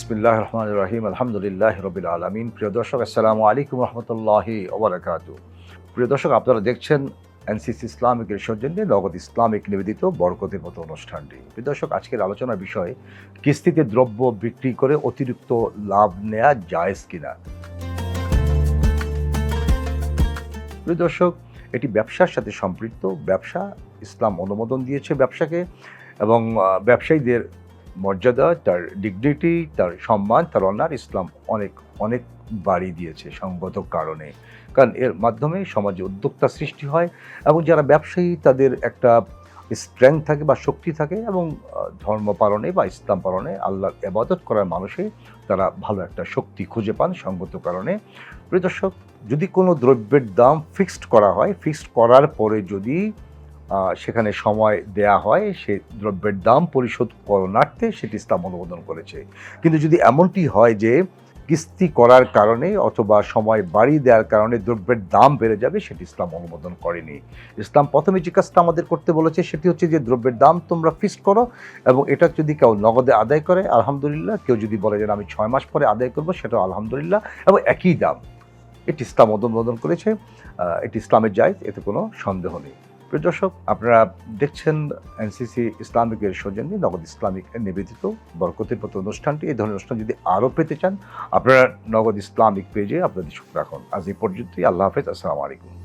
বিসমিল্লাহির রহমানির রহিম। আলহামদুলিল্লাহি রাব্বিল আলামিন। প্রিয় দর্শক, আসসালামু আলাইকুম ওয়া রাহমাতুল্লাহি ওয়া বারাকাতুহু। প্রিয় দর্শক, আপনারা দেখছেন এনসিসি ইসলামিকের সৌজন্যে নগদ ইসলামিক নিবেদিত বরকতের মতো অনুষ্ঠানটি। প্রিয় দর্শক, আজকের আলোচনার বিষয় কিস্তিতে দ্রব্য বিক্রি করে অতিরিক্ত লাভ নেওয়া জায়েজ কিনা। প্রিয় দর্শক, এটি ব্যবসার সাথে সম্পৃক্ত। ব্যবসা, ইসলাম অনুমোদন দিয়েছে ব্যবসাকে, এবং ব্যবসায়ীদের মর্যাদা, তার ডিগনিটি, তার সম্মান, তার অনার ইসলাম অনেক অনেক বাড়িয়ে দিয়েছে সঙ্গত কারণে। কারণ এর মাধ্যমে সমাজে উদ্যোক্তা সৃষ্টি হয়, এবং যারা ব্যবসায়ী তাদের একটা স্ট্রেংথ থাকে বা শক্তি থাকে, এবং ধর্ম পালনে বা ইসলাম পালনে, আল্লাহর ইবাদত করার মানুষে তারা ভালো একটা শক্তি খুঁজে পান সঙ্গত কারণে। প্রিয় দর্শক, যদি কোনো দ্রব্যের দাম ফিক্সড করা হয়, ফিক্সড করার পরে যদি সেখানে সময় দেয়া হয় সে দ্রব্যের দাম পরিশোধ করণার্থে, সেটি ইসলাম অনুমোদন করেছে। কিন্তু যদি এমনটি হয় যে কিস্তি করার কারণে অথবা সময় বাড়িয়ে দেওয়ার কারণে দ্রব্যের দাম বেড়ে যাবে, সেটি ইসলাম অনুমোদন করেনি। ইসলাম প্রথমে যে কাজটা আমাদের করতে বলেছে সেটি হচ্ছে যে দ্রব্যের দাম তোমরা ফিক্সড করো, এবং এটা যদি কেউ নগদে আদায় করে আলহামদুলিল্লাহ, কেউ যদি বলে যে আমি 6 মাস পরে আদায় করবো, সেটাও আলহামদুলিল্লাহ, এবং একই দাম। এটি ইসলাম অনুমোদন করেছে, এটি ইসলামের জায়েজ, এতে কোনো সন্দেহ নেই। প্রিয় দর্শক, আপনারা দেখছেন এনসিসি ইসলামিকের সৌজন্যে নগদ ইসলামিক নিবেদিত বরকতের মতো অনুষ্ঠানটি। এই ধরনের অনুষ্ঠান যদি আরও পেতে চান, আপনারা নগদ ইসলামিক পেজে আপনাদের চোখ রাখুন। আজ এই পর্যন্তই। আল্লাহ হাফেজ। আসসালামু আলাইকুম।